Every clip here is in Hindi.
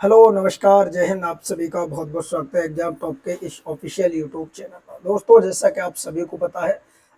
हेलो नमस्कार जय हिंद। आप सभी का बहुत बहुत स्वागत है एग्जाम टॉप के इस ऑफिशियल यूट्यूब चैनल पर। दोस्तों जैसा कि आप सभी को पता है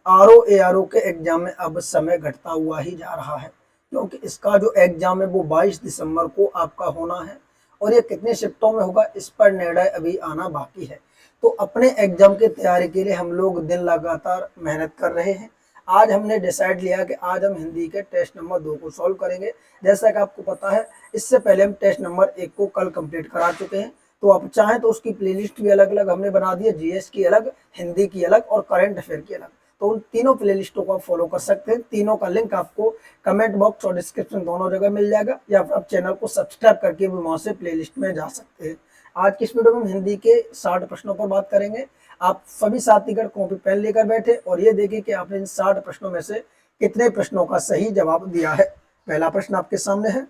आरओ के एग्जाम में अब समय घटता हुआ ही जा रहा है, क्योंकि इसका जो एग्जाम है वो 22 दिसंबर को आपका होना है और ये कितने शिफ्टों में होगा इस पर निर्णय अभी आना बाकी है। तो अपने एग्जाम की तैयारी के लिए हम लोग दिन लगातार मेहनत कर रहे हैं। आज हमने डिसाइड लिया कि आज हम हिंदी के टेस्ट नंबर 2 को सॉल्व करेंगे। जैसा कि आपको पता है इससे पहले हम टेस्ट नंबर 1 को कल कंप्लीट करा चुके हैं, तो आप चाहें तो उसकी प्लेलिस्ट भी अलग अलग हमने बना दी है, जीएस की अलग, हिंदी की अलग और करंट अफेयर की अलग। तो उन तीनों प्लेलिस्टों को आप फॉलो कर सकते हैं। तीनों का लिंक आपको कमेंट बॉक्स और डिस्क्रिप्शन दोनों जगह मिल जाएगा, या फिर आप चैनल को सब्सक्राइब करके भी वहां से प्लेलिस्ट में जा सकते हैं। आज की इस वीडियो में हम हिंदी के 60 प्रश्नों पर बात करेंगे। आप सभी साथीगण कॉपी पेन लेकर बैठे और ये देखिए कि आपने इन 60 प्रश्नों में से कितने प्रश्नों का सही जवाब दिया है। पहला प्रश्न आपके सामने है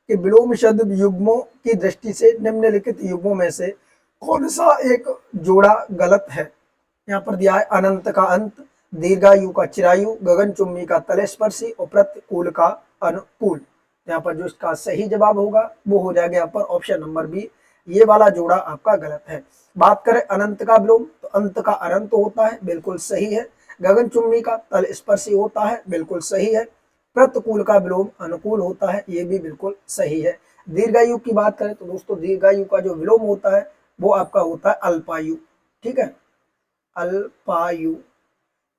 कि विलोम शब्द युग्मों की दृष्टि से निम्नलिखित युग्मों में से कौन सा एक जोड़ा गलत है। यहाँ पर दिया है अनंत का अंत, दीर्घायु का चिरायु, गगनचुंबी का तलस्पर्शी और प्रतिकूल का अनुकूल। यहाँ पर जो इसका सही जवाब होगा वो हो जाएगा यहाँ पर ऑप्शन नंबर बी, ये वाला जोड़ा आपका गलत है। बात करें अनंत का विलोम तो अंत का अनंत होता है, बिल्कुल सही है। गगनचुंबी का तलस्पर्शी होता है, बिल्कुल सही है। प्रतिकूल का विलोम अनुकूल होता है, ये भी बिल्कुल सही है। दीर्घायु की बात करें तो दोस्तों दीर्घायु का जो विलोम होता है वो आपका होता है अल्पायु। ठीक है, अल्पायु।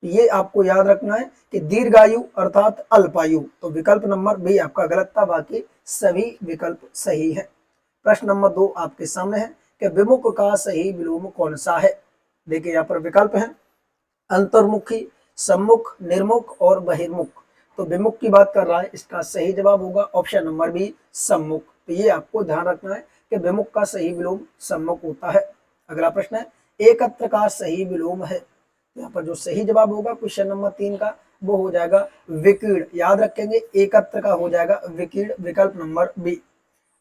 ये आपको याद रखना है कि दीर्घायु अर्थात अल्पायु। तो विकल्प नंबर बी आपका गलत था, बाकी सभी विकल्प सही है। प्रश्न नंबर 2 आपके सामने है कि विमुख का सही विलोम कौन सा है। देखिए यहाँ पर विकल्प है अंतर्मुखी, सम्मुख, निर्मुख और बहिर्मुख। तो विमुख की बात कर रहा है, इसका सही जवाब होगा ऑप्शन नंबर बी सम्मुख। तो ये आपको ध्यान रखना है कि विमुख का सही विलोम सम्मुख होता है। अगला प्रश्न है एकत्र का सही विलोम है। यहाँ पर जो सही जवाब होगा क्वेश्चन नंबर 3 का वो हो जाएगा विकीर्ण। याद रखेंगे एकत्र का हो जाएगा विकीर्ण, विकल्प नंबर बी।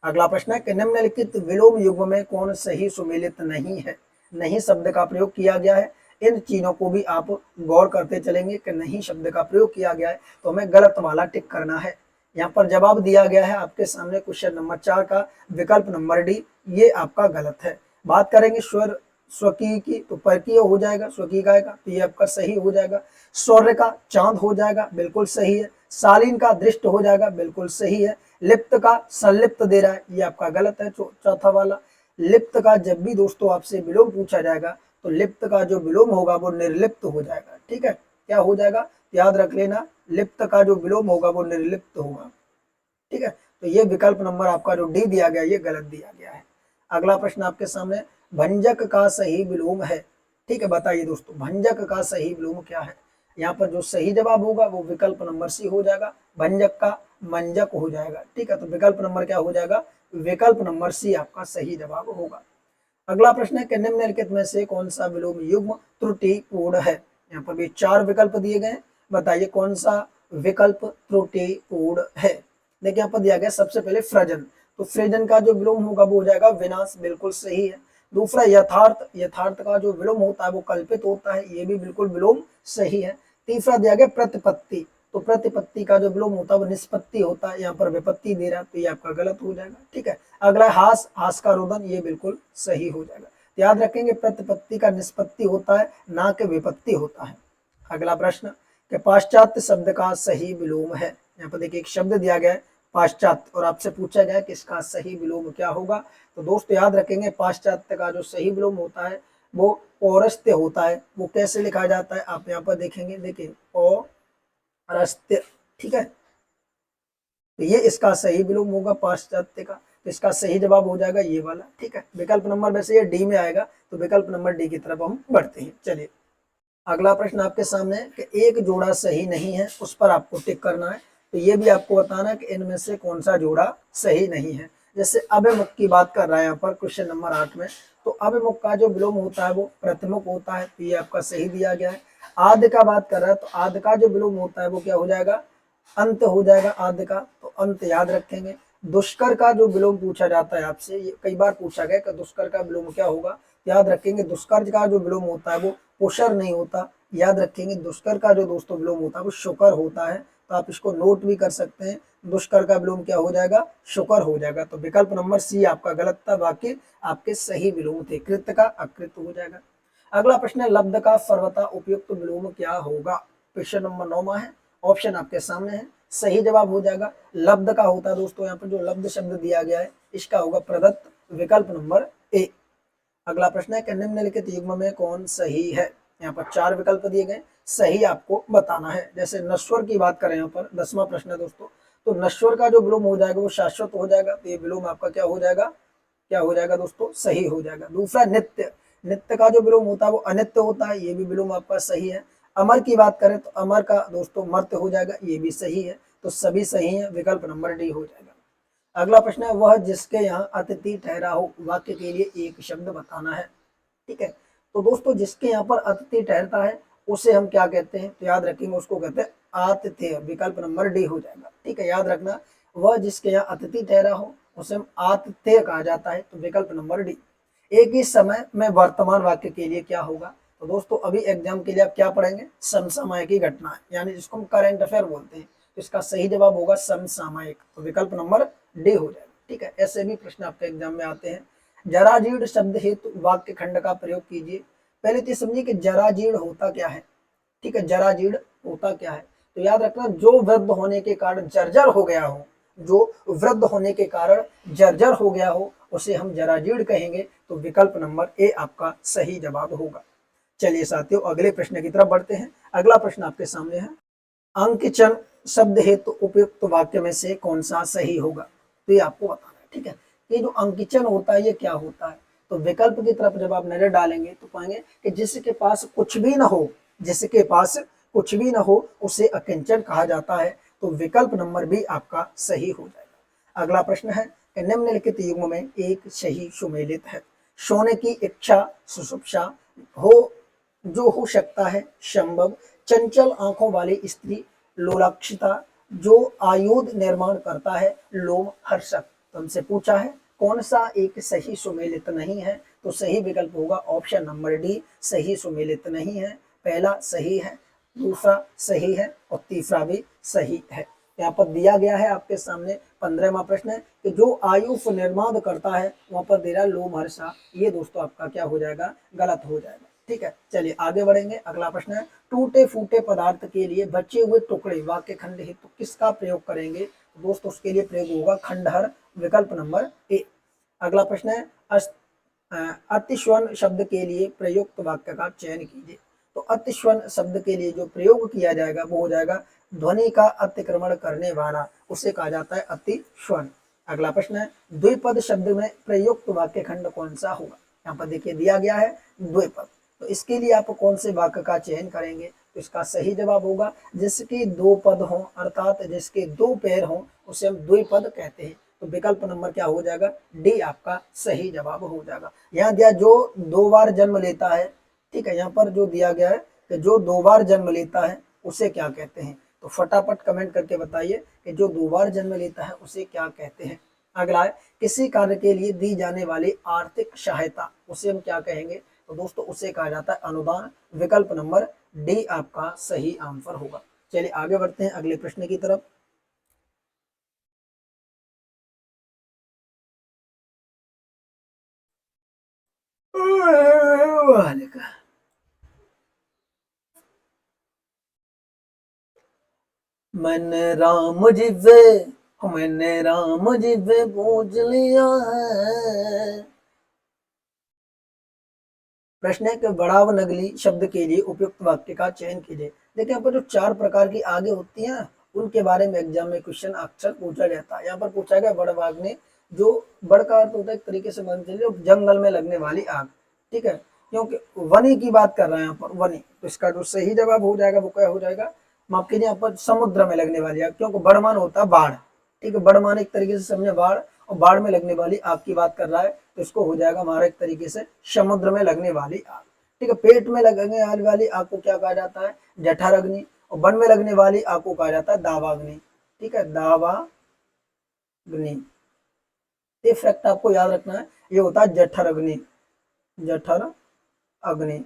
अगला प्रश्न है कि निम्नलिखित विलोम युग्म में कौन सही सुमेलित नहीं है। नहीं शब्द का प्रयोग किया गया है। इन चीजों को भी आप गौर करते चलेंगे कि नहीं शब्द का प्रयोग किया गया है तो हमें गलत वाला टिक करना है। यहाँ पर जवाब दिया गया है आपके सामने क्वेश्चन नंबर 4 का विकल्प नंबर डी, ये आपका गलत है। बात करेंगे स्वर स्वकीय की तो परकीय हो जाएगा, स्वकीय का तो ये आपका सही हो जाएगा। सौर्य का चांद हो जाएगा, बिल्कुल सही है। शालीन का दृष्ट हो जाएगा, बिल्कुल सही है। लिप्त का संलिप्त दे रहा है, ये आपका गलत है चौथा वाला। लिप्त का जब भी दोस्तों आपसे विलोम पूछा जाएगा तो लिप्त का जो विलोम होगा वो निर्लिप्त हो जाएगा। ठीक है, क्या हो जाएगा याद रख लेना, लिप्त का जो विलोम होगा वो निर्लिप्त होगा। ठीक है, तो ये विकल्प नंबर आपका जो डी दिया गया ये गलत दिया गया है। अगला प्रश्न आपके सामने भंजक का सही विलोम है। ठीक है, बताइए दोस्तों भंजक का सही विलोम क्या है। यहाँ पर जो सही जवाब होगा वो विकल्प नंबर सी हो जाएगा, भंजक का मंजक हो जाएगा। ठीक है, तो विकल्प नंबर क्या हो जाएगा, विकल्प नंबर सी आपका सही जवाब होगा। अगला प्रश्न है कि निम्नलिखित में से कौन सा विलोम युग्म त्रुटिपूर्ण है। यहाँ पर भी 4 विकल्प दिए गए, बताइए कौन सा विकल्प त्रुटिपूर्ण है। देखिए यहाँ पर दिया गया सबसे पहले फ्रजन, तो फ्रजन का जो विलोम होगा वो हो जाएगा विनाश, बिल्कुल सही है। दूसरा यथार्थ, यथार्थ का जो विलोम होता है वो कल्पित होता है, ये भी बिल्कुल विलोम सही है। तीसरा दिया गया प्रतिपत्ति, तो प्रतिपत्ति का जो विलोम होता है वो निष्पत्ति होता है, यहाँ पर विपत्ति दे रहा है तो ये आपका गलत हो जाएगा। ठीक है, अगला हास, हास का रोदन, ये बिल्कुल सही हो जाएगा। याद रखेंगे प्रतिपत्ति का निष्पत्ति होता है ना कि विपत्ति होता है। अगला प्रश्न कि पाश्चात्य शब्द का सही विलोम है। यहाँ पर देखिए एक शब्द दिया गया है पाश्चात्य और आपसे पूछा गया कि इसका सही विलोम क्या होगा। तो दोस्तों याद रखेंगे पाश्चात्य का जो सही विलोम होता है वो पौरस्त्य होता है। वो कैसे लिखा जाता है आप यहाँ पर देखेंगे, देखिए पौरस्त्य। ठीक है, तो ये इसका सही विलोम होगा पाश्चात्य का, तो इसका सही जवाब हो जाएगा ये वाला। ठीक है, विकल्प नंबर वैसे ये डी में आएगा, तो विकल्प नंबर डी की तरफ हम बढ़ते हैं। चलिए अगला प्रश्न आपके सामने है कि एक जोड़ा सही नहीं है, उस पर आपको टिक करना है। तो ये भी आपको बताना है कि इनमें से कौन सा जोड़ा सही नहीं है। जैसे अभिमुख की बात कर रहा है यहाँ पर क्वेश्चन नंबर 8 में, तो अभिमुख का जो विलोम होता है वो प्रतिमुख होता है, तो ये आपका सही दिया गया है। आदि का बात कर रहा है तो आदि का जो विलोम होता है वो क्या हो जाएगा, अंत हो जाएगा आदि का, तो अंत याद रखेंगे। दुष्कर का जो विलोम पूछा जाता है आपसे, ये कई बार पूछा गया कि दुष्कर का विलोम क्या होगा। याद रखेंगे दुष्कर का जो विलोम होता है वो पुषर नहीं होता। याद रखेंगे दुष्कर का जो दोस्तों विलोम होता है वो शुकर होता है, तो आप इसको नोट भी कर सकते हैं। दुष्कर का विलोम क्या हो जाएगा, शुकर हो जाएगा। तो विकल्प नंबर सी आपका गलत था, बाकी आपके सही विलोम थे। कृत का अकृत हो जाएगा। अगला प्रश्न है लब्ध का सर्वथा उपयुक्त विलोम क्या होगा। क्वेश्चन नंबर 9 है, ऑप्शन आपके सामने है। सही जवाब हो जाएगा लब्ध का होता है दोस्तों, यहाँ पर जो लब्ध शब्द दिया गया है इसका होगा प्रदत्त, विकल्प नंबर ए। अगला प्रश्न है कि निम्नलिखित युग्म में कौन सही है। यहाँ पर 4 विकल्प दिए गए, सही आपको बताना है। जैसे नश्वर की बात करें, यहाँ पर 10वां प्रश्न है दोस्तों, तो नश्वर का जो विलोम हो जाएगा वो शाश्वत हो जाएगा, तो ये विलोम आपका क्या हो जाएगा, क्या हो जाएगा दोस्तों, सही हो जाएगा। दूसरा नित्य, नित्य का जो विलोम होता है वो अनित्य होता है, ये भी विलोम आपका सही है। अमर की बात करें तो अमर का दोस्तों मर्त्य हो जाएगा, ये भी सही है। तो सभी सही है, विकल्प नंबर डी हो जाएगा। अगला प्रश्न है वह जिसके यहाँ अतिथि ठहरा हो, वाक्य के लिए एक शब्द बताना है। ठीक है, तो दोस्तों जिसके यहाँ पर अतिथि ठहरता है उसे हम क्या कहते हैं, तो याद रखेंगे उसको कहते हैं आतिथ्य, विकल्प नंबर डी हो जाएगा। ठीक है, याद रखना वह जिसके यहाँ अतिथि ठहरा हो उसे हम आतिथ्य कहा जाता है, तो विकल्प नंबर डी। एक ही समय में वर्तमान वाक्य के लिए क्या होगा, तो दोस्तों अभी एग्जाम के लिए आप क्या पढ़ेंगे, समसामयिक की घटना, यानी जिसको हम करंट अफेयर बोलते हैं। तो इसका सही जवाब होगा समसामयिक, तो विकल्प नंबर डी हो जाएगा। ठीक है, ऐसे भी प्रश्न आपके एग्जाम में आते हैं। जराजीर्ण शब्द हेतु वाक्य खंड का प्रयोग कीजिए। पहले तो समझिए कि जराजीर्ण होता क्या है। ठीक है, जराजीर्ण होता क्या है, तो याद रखना जो वृद्ध होने के कारण जर्जर हो गया हो, जो वृद्ध होने के कारण जर्जर हो गया हो उसे हम जराजीर्ण कहेंगे, तो विकल्प नंबर ए आपका सही जवाब होगा। चलिए साथियों अगले प्रश्न की तरफ बढ़ते हैं। अगला प्रश्न आपके सामने है, अंकचन शब्द हेतु उपयुक्त वाक्य में से कौन सा सही होगा, तो ये आपको बताना है। ठीक है, ये जो अंकिचन होता है ये क्या होता है, तो विकल्प की तरफ जब आप नजर डालेंगे तो पाएंगे कि जिसके पास कुछ भी ना हो, जिसके पास कुछ भी ना हो उसे अकिंचन कहा जाता है, तो विकल्प नंबर बी आपका सही हो जाएगा। अगला प्रश्न है कि निम्नलिखित युग्म में एक सही सुमेलित है। सोने की इच्छा सुषुप्सा हो, जो हो सकता है संभव, चंचल आंखों वाली स्त्री लोलाक्षिता, जो आयुध निर्माण करता है लोम हर्षक। तुमसे पूछा है कौन सा एक सही सुमेलित नहीं है, तो सही विकल्प होगा ऑप्शन नंबर डी, सही सुमेलित नहीं है। पहला सही है, दूसरा सही है और तीसरा भी सही है। यहाँ पर दिया गया है आपके सामने 15वां प्रश्न है कि जो आयुष निर्माण करता है, वहां पर दे रहा है लोमहर्षा, ये दोस्तों आपका क्या हो जाएगा, गलत हो जाएगा। ठीक है, चलिए आगे बढ़ेंगे। अगला प्रश्न है टूटे फूटे पदार्थ के लिए बचे हुए टुकड़े वाक्य खंड हेतु किसका प्रयोग करेंगे, दोस्तों उसके लिए प्रयोग होगा खंडहर, विकल्प नंबर ए। अगला प्रश्न है अतिश्वन शब्द के लिए प्रयुक्त वाक्य का चयन कीजिए। तो अतिश्वन शब्द के लिए जो प्रयोग किया जाएगा वो हो जाएगा ध्वनि का अतिक्रमण करने वाला, उसे कहा जाता है अतिश्वन। अगला प्रश्न है द्विपद शब्द में प्रयुक्त वाक्य खंड कौन सा होगा। यहाँ पर देखिए दिया गया है द्विपद, तो इसके लिए आप कौन से वाक्य का चयन करेंगे, तो इसका सही जवाब होगा जिसके दो पद हों, अर्थात जिसके दो पैर हों उसे हम द्विपद कहते हैं, तो विकल्प नंबर क्या हो जाएगा, डी आपका सही जवाब हो जाएगा। यहाँ दिया जो 2 बार जन्म लेता है। ठीक है, यहाँ पर जो दिया गया है कि जो 2 बार जन्म लेता है उसे क्या कहते हैं, तो फटाफट कमेंट करके बताइए कि जो 2 बार जन्म लेता है उसे क्या कहते हैं। अगला है किसी कार्य के लिए दी जाने वाली आर्थिक सहायता, उसे हम क्या कहेंगे, तो दोस्तों उसे कहा जाता है अनुदान, विकल्प नंबर डी आपका सही आंसर होगा। चलिए आगे बढ़ते हैं अगले प्रश्न की तरफ। मैंने राम जी वे पूज लिया है। प्रश्न है कि बड़ाव नगली शब्द के लिए उपयुक्त वाक्य का चयन कीजिए। देखिए यहाँ पर जो 4 प्रकार की आगे होती हैं उनके बारे में एग्जाम में क्वेश्चन अक्सर पूछा जाता है। यहाँ पर पूछा गया बड़वाग्नि, जो बड़ का अर्थ होता है एक तरीके से मान चलिए जंगल में लगने वाली आग। ठीक है, क्योंकि वनी की बात कर रहे हैं यहाँ पर वनी, तो इसका जो सही जवाब हो जाएगा वो क्या हो जाएगा, माफ कीजिए यहाँ पर समुद्र में लगने वाली आग, क्योंकि बड़मान होता है बाढ़। ठीक है, बड़मान एक तरीके से समझे बाढ़, और बाढ़ में लगने वाली आग की बात कर रहा है, तो इसको हो जाएगा हमारा एक तरीके से समुद्र में लगने वाली आग। ठीक है, पेट में लगने वाली आग को क्या कहा जाता है, जठराग्नि, और वन में लगने वाली आग को कहा जाता है दावाग्नि। ठीक है, दावाग्नि, ये फैक्ट आपको याद रखना है, ये होता है जठर अग्नि, जठर अग्नि।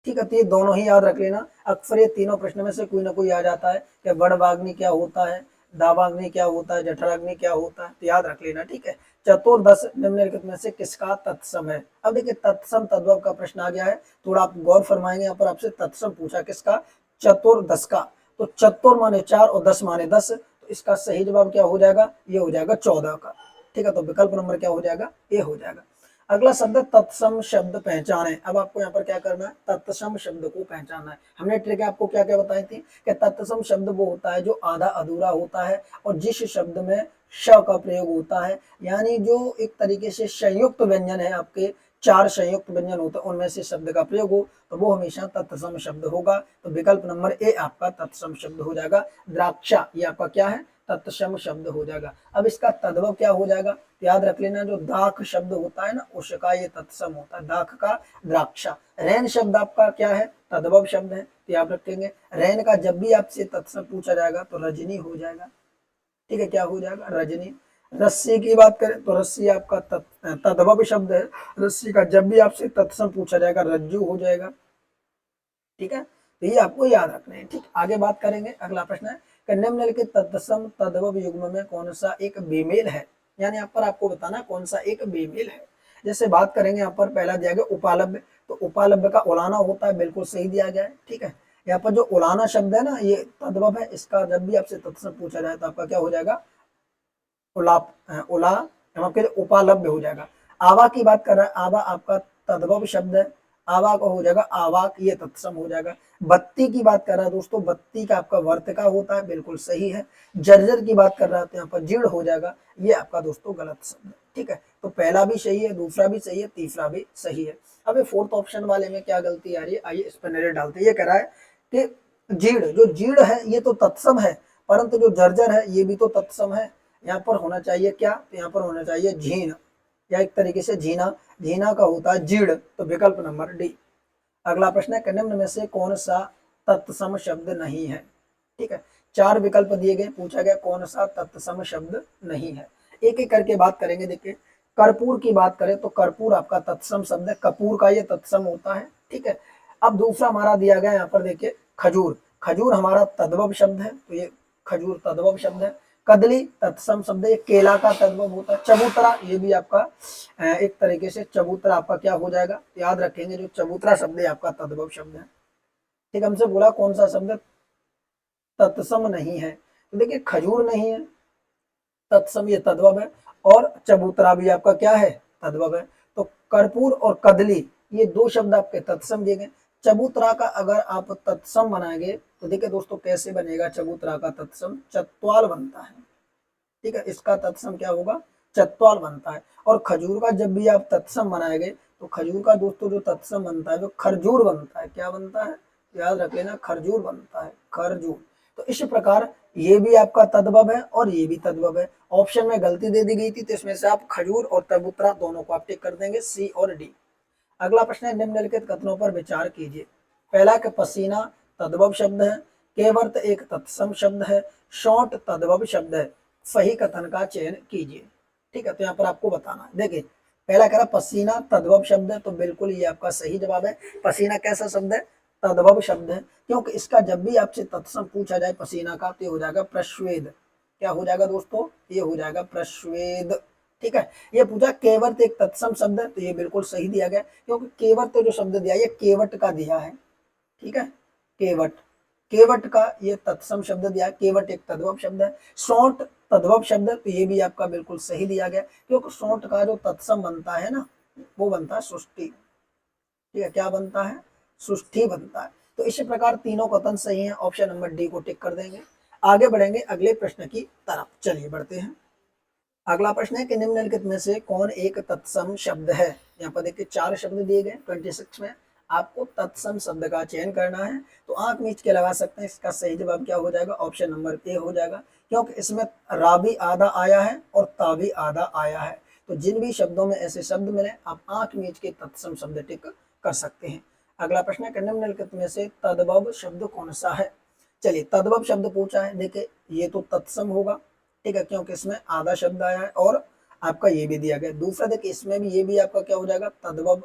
ठीक है, तो ये दोनों ही याद रख लेना, अक्सर ये तीनों प्रश्न में से कोई ना कोई आ जाता है कि बड़वाग्नि क्या होता है, दावाग्नि क्या होता है, जठराग्नि क्या होता है, तो याद रख लेना, ठीक है। चतुर्दश निम्नलिखित में से किसका तत्सम है। अब देखिए तत्सम तद्भव का प्रश्न आ गया है, थोड़ा आप गौर फरमाएंगे, यहाँ पर आपसे तत्सम पूछा किसका, चतुर्दश का। तो चतुर माने 4 और 10 माने 10, तो इसका सही जवाब क्या हो जाएगा, ये हो जाएगा 14 का, ठीक है। तो विकल्प नंबर क्या हो जाएगा, ये हो जाएगा। अगला शब्द तत्सम शब्द पहचाने। अब आपको यहाँ पर क्या करना है, तत्सम शब्द को पहचानना है। हमने ट्रिक आपको क्या क्या बताई थी कि तत्सम शब्द वो होता है जो आधा अधूरा होता है और जिस शब्द में श का प्रयोग होता है, यानी जो एक तरीके से संयुक्त व्यंजन है, आपके 4 संयुक्त व्यंजन होते हैं, उनमें से शब्द का प्रयोग हो तो वो हमेशा तत्सम शब्द होगा। तो विकल्प नंबर ए आपका तत्सम शब्द हो जाएगा। द्राक्षा ये आपका क्या है, तत्सम शब्द हो जाएगा। अब इसका तद्भव क्या हो जाएगा, याद रख लेना, जो दाख शब्द होता है ना उसका ये तत्सम होता है, दाख का द्राक्षा। रैन शब्द आपका क्या है, तद्भव शब्द है, तो याद रखेंगे रैन का जब भी आपसे तत्सम पूछा जाएगा तो रजनी हो जाएगा, ठीक है, क्या हो जाएगा, रजनी। रस्सी की बात करें तो रस्सी आपका तद्भव शब्द है, रस्सी का जब भी आपसे तत्सम पूछा जाएगा रज्जु हो जाएगा, ठीक है। तो ये आपको याद रखना है, ठीक। आगे बात करेंगे, अगला प्रश्न है कि निम्नलिखित तत्सम तद्भव युग्म में कौन सा एक बेमेल है, यानी यहाँ पर आपको बताना कौन सा एक बेमेल है। जैसे बात करेंगे यहाँ पर पहला दिया गया उपालभ्य, तो उपालभ्य का उलाना होता है, बिल्कुल सही दिया गया है, ठीक है। यहाँ पर जो उलाना शब्द है ना ये तद्भव है, इसका जब भी आपसे तत्सम पूछा जाए तो आपका क्या हो जाएगा, उलाप उला, यहाँ फिर उपालभ्य हो जाएगा। आवा की बात कर रहा है, आवा आपका तद्भव शब्द है, आवा का हो जाएगा आवाक, ये तत्सम हो जाएगा। बत्ती की बात कर रहा है दोस्तों, बत्ती का आपका वर्त का होता है, बिल्कुल सही है। जर्जर की बात कर रहा है तो यहाँ पर जीर्ण हो जाएगा, ये आपका दोस्तों गलत शब्द है, ठीक है। तो पहला भी सही है, दूसरा भी सही है, तीसरा भी सही है। अब ये फोर्थ ऑप्शन वाले में क्या गलती आ रही है, आइए इस पर नजर डालते हैं। ये कह रहा है कि जीर्ण, जो जीर्ण है ये तो तत्सम है, परंतु जो जर्जर है ये भी तो तत्सम है। यहाँ पर होना चाहिए क्या, तो यहाँ पर होना चाहिए झीन, या एक तरीके से झीना, झीना का होता है जीर्ण, तो विकल्प नंबर डी। अगला प्रश्न है निम्न में से कौन सा तत्सम शब्द नहीं है, ठीक है। 4 विकल्प दिए गए, पूछा गया कौन सा तत्सम शब्द नहीं है। एक एक करके बात करेंगे। देखिए कर्पूर की बात करें तो कर्पूर आपका तत्सम शब्द है, कपूर का ये तत्सम होता है, ठीक है। अब दूसरा हमारा दिया गया यहाँ पर देखिए खजूर, खजूर हमारा तद्भव शब्द है, तो ये खजूर तद्भव शब्द है। कदली तत्सम शब्द है, केला का तद्भव होता है। चबूतरा ये भी आपका एक तरीके से चबूतरा आपका क्या हो जाएगा, याद रखेंगे जो चबूतरा शब्द है आपका तद्भव शब्द है, ठीक। हमसे बोला कौन सा शब्द तत्सम नहीं है, तो देखिए खजूर नहीं है, तत्सम ये तद्भव है, और चबूतरा भी आपका क्या है, तद्भव है। तो कर्पूर और कदली ये 2 शब्द आपके तत्सम दिए गए। चबूतरा का अगर आप तत्सम बनाएंगे तो देखिए दोस्तों कैसे बनेगा, चबूतरा का तत्सम चत्वाल बनता है, ठीक है। इसका तत्सम क्या होगा, चत्वाल बनता है। और खजूर का जब भी आप तत्सम बनाएंगे तो खजूर का दोस्तों जो तत्सम बनता है जो खरजूर बनता है, क्या बनता है, याद रख लेना, खरजूर बनता है, खरजूर। तो इस प्रकार ये भी आपका तद्भव है और ये भी तद्भव है। ऑप्शन में गलती दे दी गई थी, तो इसमें से आप खजूर और चबूतरा दोनों को आप टिक कर देंगे, सी और डी। अगला प्रश्न है निम्नलिखित कथनों पर विचार कीजिए। पहला कि पसीना तद्भव शब्द है, केवर्त एक तत्सम शब्द है, शॉर्ट तद्भव शब्द है, सही कथन का चयन कीजिए, ठीक है। तो यहाँ पर आपको बताना है, देखिए पहला कह रहा पसीना तद्भव शब्द है, तो बिल्कुल ये आपका सही जवाब है। पसीना कैसा शब्द है, तद्भव शब्द है, क्योंकि इसका जब भी आपसे तत्सम पूछा जाए पसीना का तो ये हो जाएगा प्रश्वेद, क्या हो जाएगा दोस्तों, ये हो जाएगा प्रश्वेद, ठीक है। ये पूछा केवट एक तत्सम शब्द है, तो ये बिल्कुल सही दिया गया, क्योंकि केवट तो जो शब्द दिया ये केवट का दिया है, ठीक है। केवट, केवट का ये तत्सम शब्द दिया है, केवट एक तद्भव शब्द है। सौंठ तद्भव शब्द है, तो ये भी आपका बिल्कुल सही दिया गया, क्योंकि सौंठ का जो तत्सम बनता है ना वो बनता है सुष्टि, ठीक है, क्या बनता है, सुष्टि बनता है। तो इसी प्रकार तीनों कथन सही है, ऑप्शन नंबर डी को टिक कर देंगे। आगे बढ़ेंगे अगले प्रश्न की तरफ, चलिए बढ़ते हैं। अगला प्रश्न है कि निम्नलिखित में से कौन एक तत्सम शब्द है। यहाँ पर देखिए 4 शब्द दिए गए 26 में, आपको तत्सम शब्द का चयन करना है। तो आंख मीच के लगा सकते हैं, इसका सही जवाब क्या हो जाएगा, ऑप्शन नंबर ए हो जाएगा, क्योंकि इसमें रा भी आधा आया है और ता भी आधा आया है। तो जिन भी शब्दों में ऐसे शब्द मिले आप आंख मीच के तत्सम शब्द टिक कर सकते हैं। अगला प्रश्न है कि निम्नलिखित में से तद्भव शब्द कौन सा है। चलिए तद्भव शब्द पूछा है, देखिए ये तो तत्सम होगा, ठीक है, क्योंकि इसमें आधा शब्द आया है और आपका ये भी दिया गया। दूसरा देखिए इसमें भी ये भी आपका क्या हो जाएगा, तद्भव,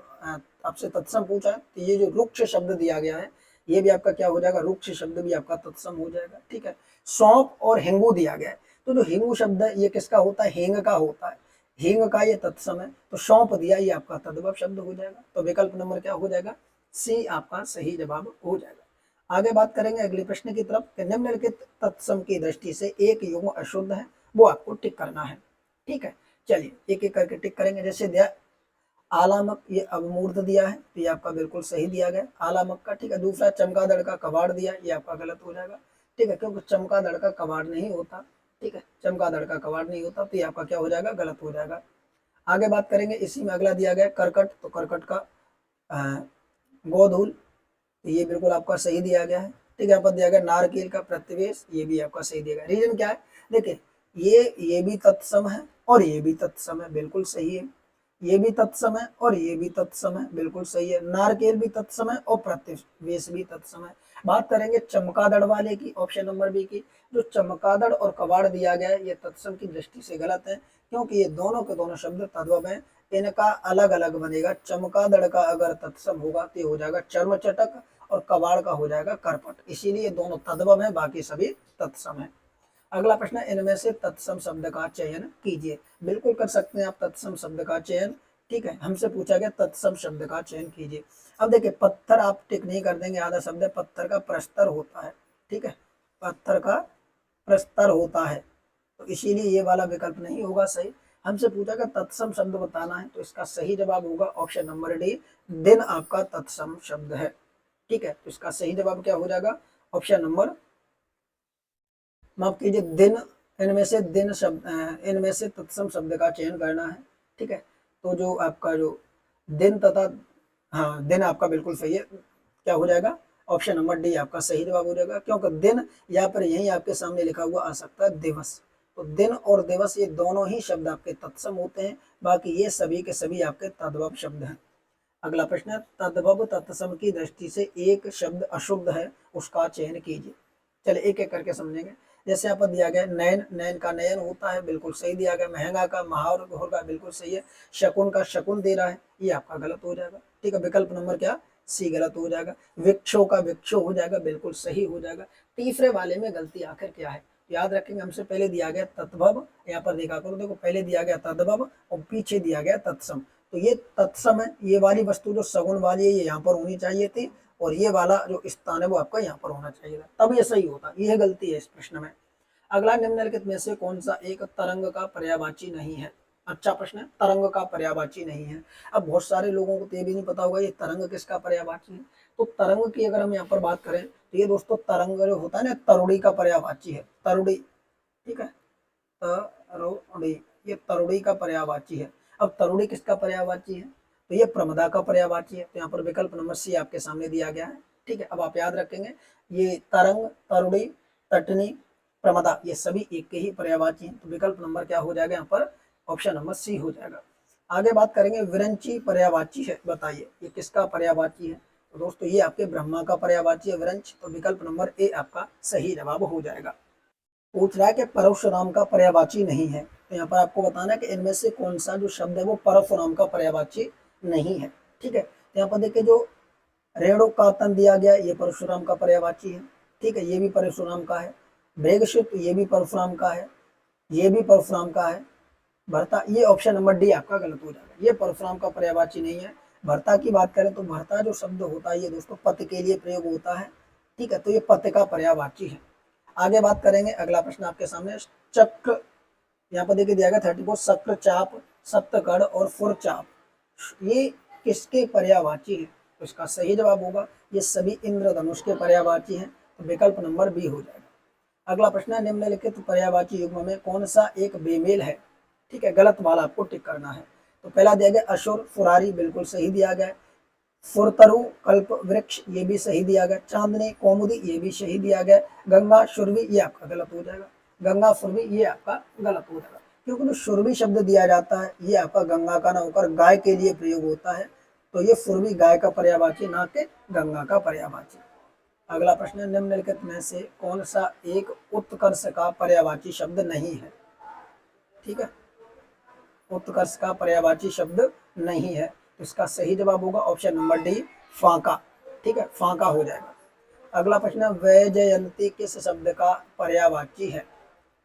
आपसे तत्सम पूछा है, तो ये जो रुक्ष शब्द दिया गया है ये भी आपका क्या हो जाएगा, रुक्ष शब्द भी आपका तत्सम हो जाएगा, ठीक है। सौंफ और हिंगू दिया गया है। तो जो हिंगू शब्द है ये किसका होता है, हींग का होता है, हींग का ये तत्सम है। तो सौंफ दिया, ये आपका तद्भव शब्द हो जाएगा। तो विकल्प नंबर क्या हो जाएगा, सी आपका सही जवाब हो जाएगा। आगे बात करेंगे अगले प्रश्न की तरफ कि निम्नलिखित तत्सम की दृष्टि से एक युग्म अशुद्ध है, वो आपको टिक करना है। ठीक है, चलिए एक एक करके टिक करेंगे। जैसे दिया आलामक, ये अवमूर्त दिया है तो ये आपका बिल्कुल सही दिया गया आलामक का। ठीक है, दूसरा चमगादड़ का कबाड़ दिया, ये आपका गलत हो जाएगा। ठीक है, क्योंकि चमगादड़ का कबाड़ नहीं होता। ठीक है, चमगादड़ का कबाड़ नहीं होता, तो ये आपका क्या हो जाएगा, गलत हो जाएगा। आगे बात करेंगे, इसी में अगला दिया गया करकट, तो करकट का गोधूल, तो ये बिल्कुल आपका सही दिया गया है। ठीक है, यहाँ पर दिया गया नारकेल का प्रतिवेश, ये भी आपका सही दिया गया। रीजन क्या है, देखिए ये भी तत्सम है और ये भी तत्सम है, बिल्कुल सही है। ये भी तत्सम है और ये भी तत्सम है, बिल्कुल सही है। नारकेल भी तत्सम है और प्रतिवेश भी तत्सम है। बात करेंगे चमगादड़ वाले की, ऑप्शन नंबर बी की। जो चमगादड़ और कबाड़ दिया गया है ये तत्सम की दृष्टि से गलत है, क्योंकि ये दोनों के दोनों शब्द तद्भव है, इनका अलग अलग बनेगा। चमगादड़ का अगर तत्सम होगा तो ये हो जाएगा चर्मचटक, और कबाड़ का हो जाएगा करपट, इसीलिए दोनों तद्भव है, बाकी सभी तत्सम है। अगला प्रश्न, इनमें से तत्सम शब्द का चयन कीजिए। बिल्कुल कर सकते हैं आप तत्सम शब्द का चयन। ठीक है, हमसे पूछा गया तत्सम शब्द का चयन कीजिए। अब देखिए पत्थर आप टिक नहीं कर देंगे, आधा शब्द है पत्थर का प्रस्तर होता है। ठीक है, पत्थर का प्रस्तर होता है, तो इसीलिए ये वाला विकल्प नहीं होगा सही। हमसे पूछा गया तत्सम शब्द बताना है, तो इसका सही जवाब होगा ऑप्शन नंबर डी, दिन आपका तत्सम शब्द है। ठीक है, तो इसका सही जवाब क्या हो जाएगा, ऑप्शन नंबर, माफ कीजिए दिन, इनमें से तत्सम शब्द का चयन करना है। ठीक है, तो जो आपका जो दिन तथा, हाँ दिन आपका बिल्कुल सही है, क्या हो जाएगा, ऑप्शन नंबर डी आपका सही जवाब हो जाएगा, क्योंकि दिन यहाँ पर यही आपके सामने लिखा हुआ आ सकता है दिवस। तो दिन और दिवस ये दोनों ही शब्द आपके तत्सम होते हैं, बाकी ये सभी के सभी आपके तद्भव शब्द हैं। अगला प्रश्न है, तद्भव तत्सम की दृष्टि से एक शब्द अशुद्ध है, उसका चयन कीजिए। चलिए एक एक करके समझेंगे। जैसे यहाँ पर दिया गया नयन, नयन का नयन होता है, बिल्कुल सही दिया गया। महंगा का महावर होगा, बिल्कुल सही है। शकुन का शकुन दे रहा है, ये आपका गलत हो जाएगा। ठीक है, विकल्प नंबर क्या, सी गलत हो जाएगा। वृक्षों का वृक्षो हो जाएगा, बिल्कुल सही हो जाएगा। तीसरे वाले में गलती आखिर क्या है, याद रखेंगे, हमसे पहले दिया गया तद्भव, यहाँ पर देखा करो, देखो पहले दिया गया तद्भव और पीछे दिया गया तत्सम। तो ये तत्सम है, ये वाली वस्तु जो सगुन वाली है ये यहाँ पर होनी चाहिए थी, और ये वाला जो स्थान है वो आपका यहाँ पर होना चाहिए था, तब ये सही होता। ये गलती है इस प्रश्न में। अगला, निम्नलिखित में से कौन सा एक तरंग का पर्यायवाची नहीं है। अच्छा प्रश्न है, तरंग का पर्यायवाची नहीं है। अब बहुत सारे लोगों को तो ये भी नहीं पता होगा ये तरंग किसका पर्यायवाची है। तो तरंग की अगर हम यहाँ पर बात करें तो ये दोस्तों तरंग जो होता है ना, तरुड़ी का पर्यायवाची है, तरुड़ी। ठीक है, तरुड़ी, ये तरुड़ी का पर्यायवाची है। अब तरुड़ी किसका पर्यायवाची है, तो ये प्रमदा का पर्यायवाची है। तो यहाँ पर विकल्प नंबर सी आपके सामने दिया गया है। ठीक है, अब आप याद रखेंगे ये तरंग, तरुड़ी, तटनी, प्रमदा ये सभी एक के ही पर्यायवाची हैं। तो विकल्प नंबर क्या हो जाएगा यहाँ पर, ऑप्शन नंबर सी हो जाएगा। आगे बात करेंगे विरंची पर्यायवाची है, बताइए ये किसका पर्यायवाची है। तो दोस्तों ये आपके ब्रह्मा का पर्यायवाची है विरंच, तो विकल्प नंबर ए आपका सही जवाब हो जाएगा। पूछ रहा है कि परशुराम का पर्यायवाची नहीं है, तो यहाँ पर आपको बताना है कि इनमें से कौन सा जो शब्द है वो परशुराम का पर्यायवाची नहीं है। ठीक है, तो यहाँ पर देखिए जो रेणु का तन दिया गया ये परशुराम का पर्यायवाची है। ठीक है, ये भी परशुराम का है। भेगशुत ये भी परशुराम का है, ये भी परशुराम का है। भरता, ये ऑप्शन नंबर डी आपका गलत हो जाएगा, ये परशुराम का पर्यायवाची नहीं है। भरता की बात करें तो भरता जो शब्द होता है ये दोस्तों पति के लिए प्रयोग होता है। ठीक है, तो ये पति का पर्यायवाची है। आगे बात करेंगे, अगला प्रश्न आपके सामने, चक्र, यहाँ पर देखिए दिया गया 34, शक्र चाप, सप्तकड़ और फुरचाप, ये किसके पर्यायवाची है। तो इसका सही जवाब होगा ये सभी इंद्रधनुष के पर्यायवाची हैं, तो विकल्प नंबर बी हो जाएगा। अगला प्रश्न है, निम्नलिखित पर्यायवाची युग्म में कौन सा एक बेमेल है। ठीक है, गलत वाला आपको टिक करना है। तो पहला दिया गया असुर, फुरारी, बिल्कुल सही दिया गया। फुरतरु, कल्प वृक्ष, ये भी सही दिया गया। चांदनी, कौमुदी, ये भी सही दिया गया। गंगा, शुरवी, ये आपका गलत हो जाएगा। गंगा, सुरभि, ये आपका गलत हो जाएगा, क्योंकि जो शुरवी शब्द दिया जाता है ये आपका गंगा का ना होकर गाय के लिए प्रयोग होता है, तो ये सुरभि गाय का पर्यायवाची, ना कि गंगा का पर्यायवाची। अगला प्रश्न है, निम्नलिखित में से कौन सा एक उत्कर्ष का पर्यायवाची शब्द नहीं है। ठीक है, उत्कर्ष का पर्यायवाची शब्द नहीं है, तो इसका सही जवाब होगा ऑप्शन नंबर डी, फांका। ठीक है, फांका हो जाएगा। अगला प्रश्न है वैजयंती किस शब्द का पर्यायवाची है?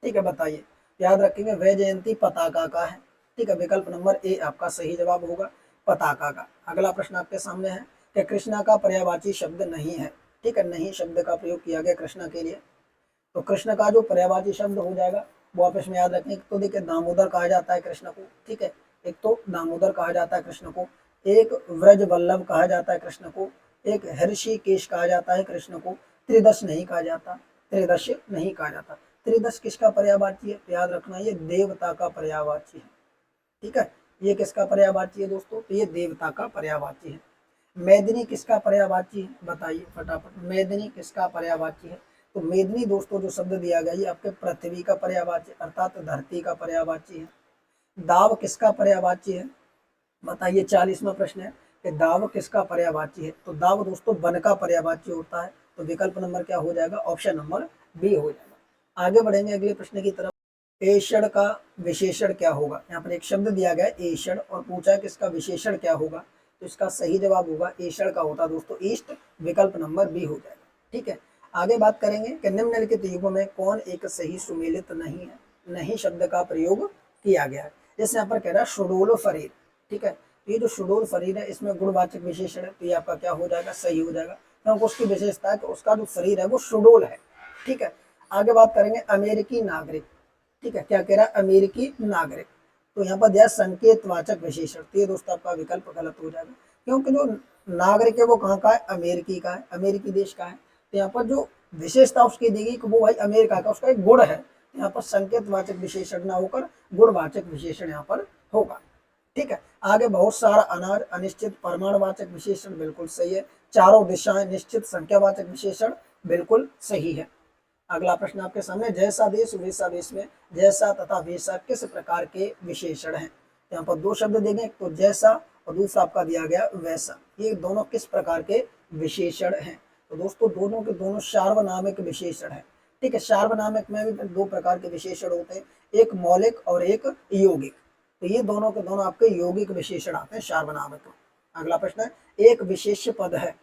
ठीक है, बताइए। याद रखेंगे वैजयंती पताका का है। ठीक है, विकल्प नंबर ए आपका सही जवाब होगा, पताका का। अगला प्रश्न आपके सामने है कि कृष्णा का पर्यायवाची शब्द नहीं है। ठीक है, नहीं शब्द का प्रयोग किया गया कृष्णा के लिए। तो कृष्ण का जो पर्यायवाची शब्द हो जाएगा वो आप इसमें याद रखें। तो देखिए दामोदर कहा जाता है कृष्ण को। ठीक है, एक तो दामोदर कहा जाता है कृष्ण को, एक व्रज वल्लभ कहा जाता है कृष्ण को, एक हर्षिकेश कहा जाता है कृष्ण को, त्रिदश नहीं कहा जाता, त्रिदश नहीं कहा जाता। त्रिदश किसका पर्यायवाची है? तो याद रखना ये देवता का पर्यायवाची है। ठीक है, ये किसका पर्यायवाची है दोस्तों? तो ये देवता का पर्यायवाची है। मेदिनी किसका पर्यायवाची है? बताइए फटाफट, मेदिनी किसका पर्यायवाची है? तो मेदिनी दोस्तों जो शब्द दिया गया ये आपके पृथ्वी का पर्यायवाची अर्थात धरती का पर्यायवाची है। दाव किसका पर्यायवाची है? बताइए, 40वां प्रश्न है कि दाव किसका पर्यायवाची है? तो दाव दोस्तों वन का पर्यायवाची होता है। तो विकल्प नंबर क्या हो जाएगा? ऑप्शन नंबर बी हो जाएगा। आगे बढ़ेंगे अगले प्रश्न की तरफ। एषण का विशेषण क्या होगा? यहाँ पर एक शब्द दिया गया है एषण और पूछा है कि इसका विशेषण क्या होगा। तो इसका सही जवाब होगा एषण का होता दोस्तों ईस्ट, विकल्प नंबर बी हो जाएगा। ठीक है, आगे बात करेंगे कि निम्नलिखित युगों में कौन एक सही सुमेलित नहीं है? नहीं शब्द का प्रयोग किया गया है। जैसे यहाँ पर कह रहा है सुडोल फरीर। ठीक है, तो ये जो सुडोल फरीर है इसमें गुणवाचक विशेषण है, तो ये आपका क्या हो जाएगा? सही हो जाएगा, क्योंकि उसकी विशेषता है कि उसका जो शरीर है वो सुडोल है। ठीक है, आगे बात करेंगे अमेरिकी नागरिक। ठीक है, क्या कह रहा है? अमेरिकी नागरिक। तो यहाँ पर दिया संकेतवाचक विशेषण, तो ये दोस्तों आपका विकल्प गलत हो जाएगा, क्योंकि जो नागरिक है वो कहाँ का है? अमेरिकी का है, अमेरिकी देश का है। तो यहाँ पर जो विशेषता उसकी दी गई कि वो भाई अमेरिका का, उसका एक गुण है। तो यहाँ पर संकेतवाचक विशेषण ना होकर गुणवाचक विशेषण यहाँ पर होगा। ठीक है, आगे बहुत सारा अनाज अनिश्चित परिमाणवाचक विशेषण बिल्कुल सही है। चारों दिशाएं निश्चित संख्यावाचक विशेषण बिल्कुल सही है। अगला प्रश्न आपके सामने, जैसा देश वैसा वेश में जैसा तथा वैसा किस प्रकार के विशेषण हैं? यहाँ पर दो शब्द देंगे, एक तो जैसा और दूसरा आपका दिया गया वैसा। ये दोनों किस प्रकार के विशेषण हैं? तो दोस्तों दोनों के दोनों सार्वनामिक विशेषण है। ठीक है, सार्वनामिक में भी दो प्रकार के विशेषण होते हैं, एक मौलिक और एक यौगिक। तो ये दोनों के दोनों आपके यौगिक विशेषण आते हैं सार्वनामिक। अगला प्रश्न है, एक विशेष पद है।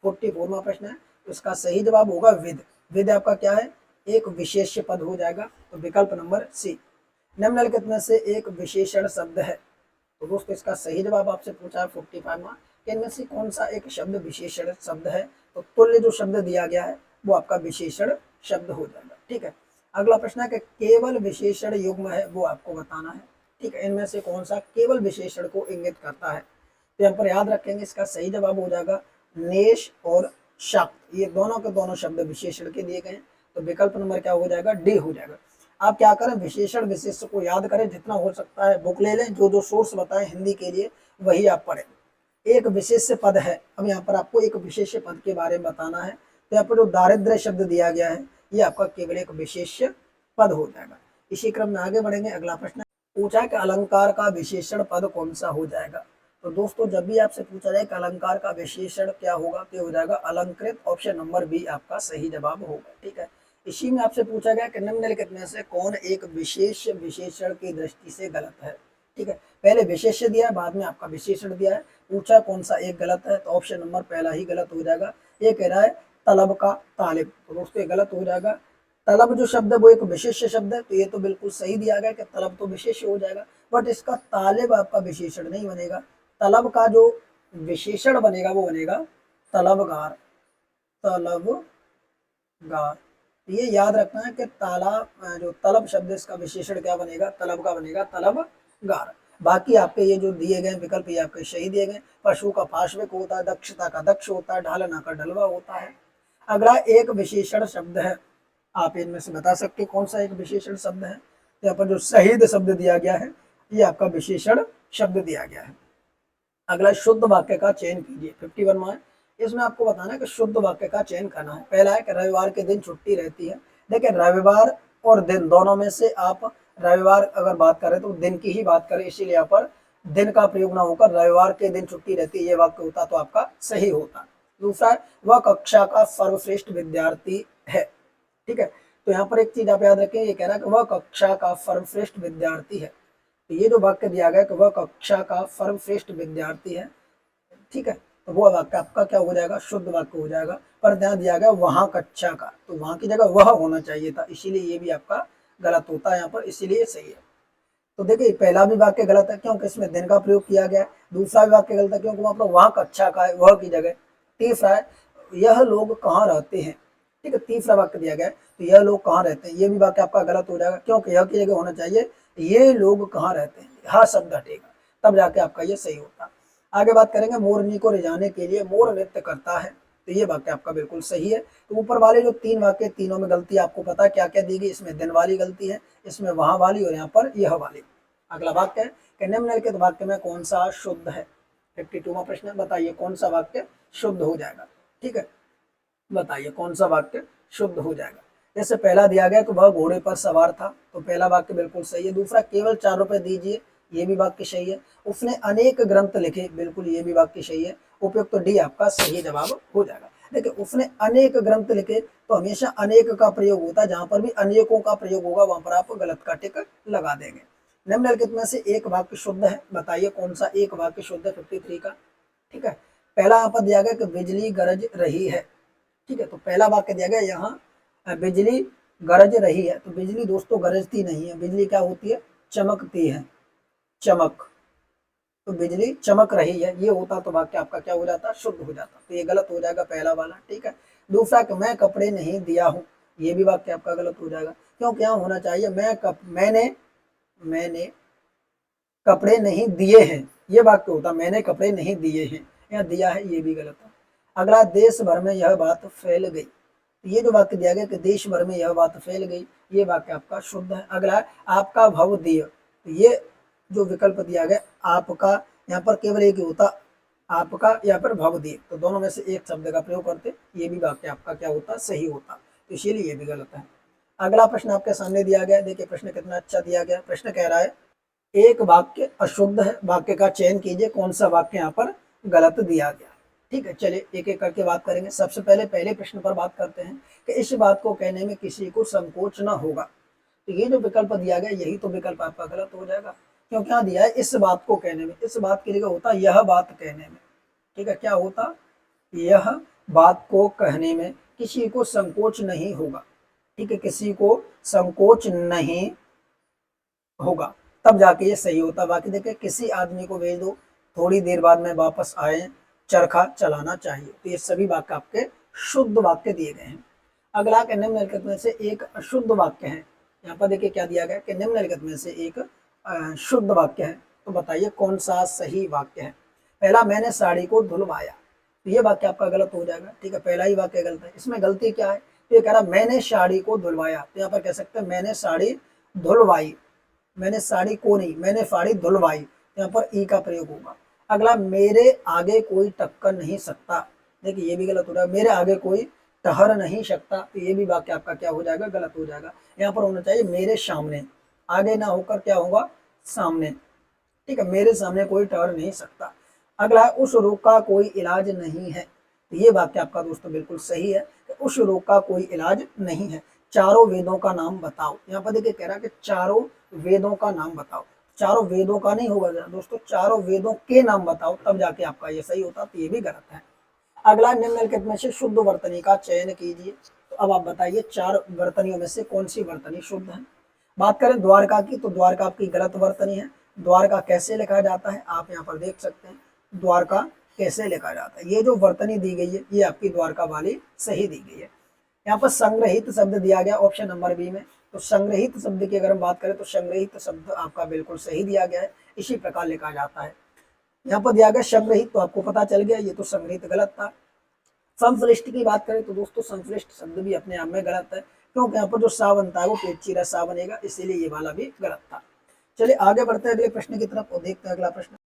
44वां प्रश्न है, इसका सही जवाब होगा विद। विद आपका क्या है? एक विशेष पद हो जाएगा, तो विकल्प नंबर सी। निम्नलिखित में से एक विशेषण शब्द है। तो दोस्तों इसका सही जवाब आपसे पूछा है 45वां, इनमें से कौन सा एक शब्द विशेषण शब्द है? तो तुल्य जो शब्द दिया गया है वो आपका विशेषण शब्द हो जाएगा। ठीक है, अगला प्रश्न है कि केवल विशेषण युग्म है वो आपको बताना है। ठीक है, इनमें से कौन सा केवल विशेषण को इंगित करता है? तो यहाँ पर याद रखेंगे इसका सही जवाब हो जाएगा नेश और शक्त। ये दोनों के दोनों शब्द विशेषण के दिए गए। तो विकल्प नंबर क्या हो जाएगा? डी हो जाएगा। आप क्या करें, विशेषण विशेष को याद करें, जितना हो सकता है बुक ले लें, जो जो सोर्स बताएं हिंदी के लिए वही आप पढ़ें। एक विशेष पद है, अब यहाँ पर आपको एक विशेष पद के बारे में बताना है। तो यहाँ पर जो दारिद्र्य शब्द दिया गया है ये आपका केवल एक विशेष पद हो जाएगा। इसी क्रम में आगे बढ़ेंगे। अगला प्रश्न पूछा है कि अलंकार का विशेषण पद कौन सा हो जाएगा? तो दोस्तों जब भी आपसे पूछा जाए कि अलंकार का विशेषण क्या होगा तो हो जाएगा अलंकृत, ऑप्शन नंबर बी आपका सही जवाब होगा। ठीक है, इसी में आपसे पूछा गया कि निम्नलिखित में से कौन एक विशेष विशेषण की दृष्टि से गलत है? ठीक है, पहले विशेष्य दिया है, बाद में आपका विशेषण दिया है, पूछा कौन सा एक गलत है, तो ऑप्शन नंबर पहला ही गलत हो जाएगा। ये कह रहा है तलब का तालिब, तो दोस्तों ये गलत हो जाएगा। तलब जो शब्द है वो एक विशेष शब्द है, तो ये तो बिल्कुल सही दिया गया कि तलब तो विशेष हो जाएगा, बट इसका तालिब आपका विशेषण नहीं बनेगा। तलब का जो विशेषण बनेगा वो बनेगा तलबगार, तलबगार। ये याद रखना है कि जो तलब शब्द इसका विशेषण क्या बनेगा? तलब का बनेगा तलबगार। बाकी आपके ये जो दिए गए विकल्प ये आपके सही दिए गए। पशु का पार्श्विक होता है, दक्षता का दक्ष होता है, ढालना का ढलवा होता है। अगला एक विशेषण शब्द है, आप इनमें से बता सकते कौन सा एक विशेषण शब्द है? तो यहाँ पर जो शहीद शब्द दिया गया है ये आपका विशेषण शब्द दिया गया है। अगला शुद्ध वाक्य का चयन कीजिए, 51वां है। इसमें आपको बताना है कि शुद्ध वाक्य का चयन करना है। पहला है कि रविवार के दिन छुट्टी रहती है। देखिए रविवार और दिन दोनों में से आप रविवार अगर बात करें तो दिन की ही बात करें, इसीलिए यहाँ पर दिन का प्रयोग ना होकर रविवार के दिन छुट्टी रहती है ये वाक्य होता तो आपका सही होता। दूसरा है वह कक्षा का सर्वश्रेष्ठ विद्यार्थी है। ठीक है, तो यहाँ पर एक चीज आप याद रखें, ये कह रहा है कि वह कक्षा का सर्वश्रेष्ठ विद्यार्थी है। तो ये जो वाक्य दिया गया कि वह कक्षा का सर्वश्रेष्ठ विद्यार्थी है, ठीक है, तो वो वाक्य आपका क्या हो जाएगा, शुद्ध वाक्य हो जाएगा। पर ध्यान दिया गया वहां कक्षा का, तो वहां की जगह वह होना चाहिए था, इसीलिए ये भी आपका गलत होता है यहाँ पर, इसीलिए सही है। तो देखिए पहला भी वाक्य गलत है क्योंकि इसमें दिन का प्रयोग किया गया है। दूसरा भी वाक्य गलत है क्योंकि वहां पर वहां कक्षा का है, वह की जगह। तीसरा है यह लोग कहाँ रहते हैं, ठीक है, तीसरा वाक्य दिया गया है तो यह लोग कहाँ रहते हैं, ये भी वाक्य आपका गलत हो जाएगा क्योंकि यह की जगह होना चाहिए ये लोग कहाँ रहते हैं, हाँ शब्द हटेगा, तब जाके आपका ये सही होता। आगे बात करेंगे, मोरनी को रिझाने के लिए मोर नृत्य करता है, तो ये वाक्य आपका बिल्कुल सही है। तो ऊपर वाले जो तीन वाक्य, तीनों में गलती आपको पता है क्या क्या दी गई, इसमें दिन वाली गलती है, इसमें वहां वाली और यहाँ पर यह वाली। अगला वाक्य है कि निम्नलिखित वाक्य में कौन सा शुद्ध है। 52वां प्रश्न है, बताइए कौन सा वाक्य शुद्ध हो जाएगा। ठीक है, बताइए कौन सा वाक्य शुद्ध हो जाएगा। जैसे पहला दिया गया कि वह घोड़े पर सवार था, तो पहला वाक्य बिल्कुल सही है। दूसरा केवल 4 रुपए दीजिए, ये भी वाक्य सही है। उसने अनेक ग्रंथ लिखे, बिल्कुल ये भी वाक्य सही है। उपयुक्त तो डी आपका सही जवाब हो जाएगा। देखिए उसने अनेक ग्रंथ लिखे, तो हमेशा अनेक का प्रयोग होता है, जहां पर भी अनेकों का प्रयोग होगा वहां पर आप गलत का टिक लगा देंगे। निम्नलिखित में से एक वाक्य शुद्ध है, बताइए कौन सा एक वाक्य शुद्ध है 53 का। ठीक है, पहला यहाँ पर दिया गया कि बिजली गरज रही है। ठीक है, तो पहला वाक्य दिया गया यहाँ बिजली गरज रही है, तो बिजली दोस्तों गरजती नहीं है, बिजली क्या होती है, चमकती है, चमक। तो बिजली चमक रही है ये होता तो वाक्य आपका क्या हो जाता, शुद्ध हो जाता। तो ये गलत हो जाएगा पहला वाला। ठीक है, दूसरा कि मैं कपड़े नहीं दिया हूँ, ये भी वाक्य आपका गलत हो जाएगा क्योंकि यहाँ होना चाहिए मैंने कपड़े नहीं दिए हैं, ये वाक्य होता मैंने कपड़े नहीं दिए हैं, यहाँ दिया है, ये भी गलत है। अगला, देश भर में यह बात फैल गई, तो ये जो वाक्य दिया गया कि देश भर में यह बात फैल गई, ये वाक्य आपका शुद्ध है। अगला, आपका भवदीय, तो ये जो विकल्प दिया गया आपका, यहाँ पर केवल एक ही होता आपका या फिर भवदीय, तो दोनों में से एक शब्द का प्रयोग करते, ये भी वाक्य आपका क्या होता, सही होता, तो इसीलिए ये भी गलत है। अगला प्रश्न आपके सामने दिया गया, देखिए प्रश्न कितना अच्छा दिया गया। प्रश्न कह रहा है एक वाक्य अशुद्ध है, वाक्य का चयन कीजिए कौन सा वाक्य यहाँ पर गलत दिया गया। ठीक है, चलिए एक एक करके बात करेंगे। सबसे पहले प्रश्न पर बात करते हैं कि इस बात को कहने में किसी को संकोच न होगा, तो ये जो विकल्प दिया गया यही तो विकल्प आपका गलत हो जाएगा क्योंकि यहाँ दिया है इस बात को कहने में, इस बात की जगह होता यह बात कहने में। ठीक है, क्या होता, यह बात को कहने में किसी को संकोच नहीं होगा। ठीक है, किसी को संकोच नहीं होगा, तब जाके ये सही होता। बाकी देखिए किसी आदमी को भेज दो, थोड़ी देर बाद में वापस आए, चरखा चलाना चाहिए, तो ये सभी वाक्य आपके शुद्ध वाक्य दिए गए हैं। अगला के निम्नलिखित में से एक अशुद्ध वाक्य है, यहाँ पर देखिए क्या दिया गया कि निम्नलिखित में से एक शुद्ध वाक्य है, तो बताइए कौन सा सही वाक्य है। पहला, मैंने साड़ी को धुलवाया, तो ये वाक्य आपका गलत हो जाएगा। ठीक है, पहला ही वाक्य गलत है। इसमें गलती क्या है, तो ये कह रहा मैंने साड़ी को धुलवाया, तो यहाँ पर कह सकते हैं मैंने साड़ी धुलवाई, मैंने साड़ी को नहीं, मैंने साड़ी धुलवाई, यहाँ पर ई का प्रयोग होगा। अगला, मेरे आगे कोई टक्कर नहीं सकता, देखिए ये भी गलत हो रहा है, मेरे आगे कोई ठहर नहीं सकता, तो ये भी वाक्य आपका क्या हो जाएगा, गलत हो जाएगा। यहाँ पर होना चाहिए मेरे सामने, आगे ना होकर क्या होगा, सामने। ठीक है, मेरे सामने कोई ठहर नहीं सकता। अगला, उस रोग का कोई इलाज नहीं है, तो ये वाक्य आपका दोस्तों बिल्कुल सही है, उस रोग का कोई इलाज नहीं है। चारों वेदों का नाम बताओ, यहाँ पर देखिए कह रहा है कि चारों वेदों का नाम बताओ, चारों वेदों का नहीं होगा दोस्तों, चारों वेदों के नाम बताओ, तब जाके आपका ये सही होता, तो ये भी गलत है। अगला, निम्नलिखित में से शुद्ध वर्तनी का चयन कीजिए, तो अब आप बताइए 4 वर्तनियों में से कौन सी वर्तनी शुद्ध है। बात करें द्वारका की, तो द्वारका आपकी गलत वर्तनी है। द्वारका कैसे लिखा जाता है आप यहाँ पर देख सकते हैं, द्वारका कैसे लिखा जाता है, ये जो वर्तनी दी गई है ये आपकी द्वारका वाली सही दी गई है। यहाँ पर संग्रहित शब्द दिया गया ऑप्शन नंबर बी में, तो संग्रहित शब्द की अगर हम बात करें तो संग्रहित शब्द आपका बिल्कुल सही दिया गया है, इसी प्रकार लिखा जाता है। यहाँ पर दिया गया संग्रहित, तो आपको पता चल गया ये तो संग्रहित गलत था। संश्लिष्ट की बात करें तो दोस्तों संश्लिष्ट शब्द भी अपने आप में गलत है क्योंकि यहाँ पर जो सा बनता है वो पेट सा बनेगा, इसीलिए ये वाला भी गलत था। चलिए आगे बढ़ते हैं अगले प्रश्न की तरफ और देखते हैं अगला प्रश्न।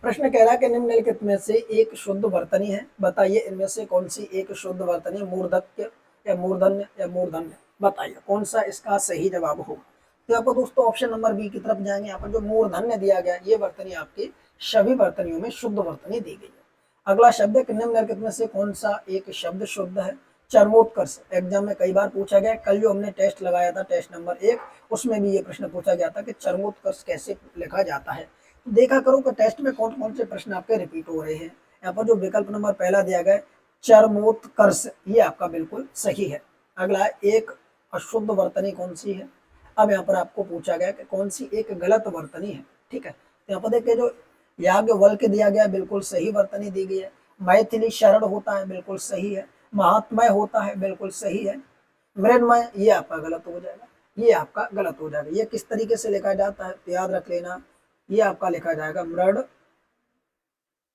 प्रश्न कह रहा है कि निम्नलिखित में से एक शुद्ध वर्तनी है, बताइए इनमें से कौन सी एक शुद्ध वर्तनी, मूर्धक्य या मूर्धन्य या मूर्धन्य, बताइए कौन सा इसका सही जवाब होगा। तो यहाँ पर दोस्तों ऑप्शन नंबर बी की तरफ जाएंगे, यहाँ पर जो मूर्धन्य दिया गया ये वर्तनी आपकी सभी वर्तनियों में शुद्ध वर्तनी दी गई है। अगला शब्द है कि निम्नलिखित में से कौन सा एक शब्द शुद्ध है, चरमोत्कर्ष। एग्जाम में कई बार पूछा गया, कल जो हमने टेस्ट लगाया था टेस्ट नंबर 1, उसमें भी ये प्रश्न पूछा गया था कि चरमोत्कर्ष कैसे लिखा जाता है। तो देखा करो कि टेस्ट में कौन कौन से प्रश्न आपके रिपीट हो रहे हैं, यहाँ पर जो विकल्प नंबर पहला दिया गया है चरमोत्कर्ष, ये आपका बिल्कुल सही है। अगला है एक अशुद्ध वर्तनी कौन सी है। अब यहाँ पर आपको पूछा गया कि कौन सी एक गलत वर्तनी है, ठीक है। तो यहाँ पर देखिए जो याज्ञवल्क्य दिया गया बिल्कुल सही वर्तनी दी गई है। मैथिली शरण होता है, बिल्कुल सही है। महात्मय होता है, बिल्कुल सही है। मृण्मय, ये आपका गलत हो जाएगा, ये आपका गलत हो जाएगा। ये किस तरीके से लिखा जाता है तो याद रख लेना, ये आपका लिखा जाएगा मृण,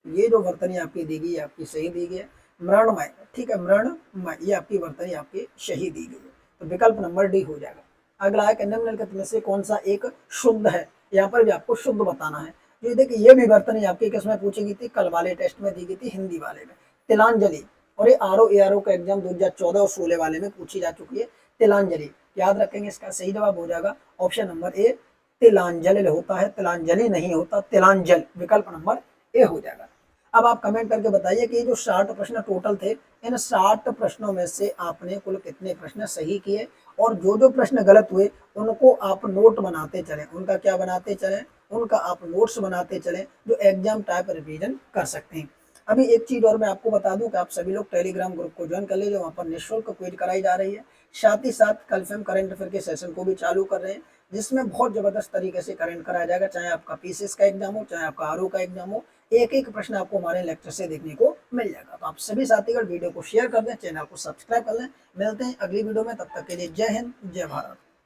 ये जो वर्तनी आपकी दी गई है आपकी सही दी गई है। मृणमय, ठीक है, मृणमय, ये आपकी वर्तनी आपकी सही दी गई है, तो विकल्प नंबर डी हो जाएगा। अगला है कि निम्नलिखित में से कौन सा एक शुद्ध है। यहाँ पर भी आपको शुद्ध बताना है। ये देखिए ये भी वर्तनी आपकी किसमें पूछी गई थी, कल वाले टेस्ट में दी गई थी, हिंदी वाले में, तिलांजलि। और ये आरओ एआरओ का एग्जाम 2014 और 16 वाले में पूछी जा चुकी है, तिलांजलि। याद रखेंगे, इसका सही जवाब हो जाएगा ऑप्शन नंबर ए, तिलांजलि होता है, तिलांजलि नहीं होता, तिलांजल, विकल्प नंबर ए हो जाएगा। अब आप कमेंट करके बताइए कि जो 60 प्रश्न टोटल थे, इन 60 प्रश्नों में से आपने कुल कितने प्रश्न सही किए, और जो जो प्रश्न गलत हुए उनको आप नोट बनाते चलें। उनका क्या बनाते चलें, उनका आप नोट्स बनाते चलें, जो एग्जाम टाइप रिवीजन कर सकते हैं। अभी एक चीज और मैं आपको बता दूं कि आप सभी लोग टेलीग्राम ग्रुप को ज्वाइन कर लीजिए, वहाँ पर निःशुल्क क्विज कराई जा रही है। साथ ही साथ कल से हम करंट अफेयर के सेशन को भी चालू कर रहे हैं, जिसमें बहुत जबरदस्त तरीके से करंट कराया जाएगा, चाहे आपका पीसीएस का एग्जाम हो, चाहे आपका आरओ का एग्जाम हो। एक एक प्रश्न आपको हमारे लेक्चर से देखने को मिल जाएगा। तो आप सभी साथीगण वीडियो को शेयर कर दें, चैनल को सब्सक्राइब कर लें। मिलते हैं अगली वीडियो में, तब तक के लिए जय हिंद, जय भारत।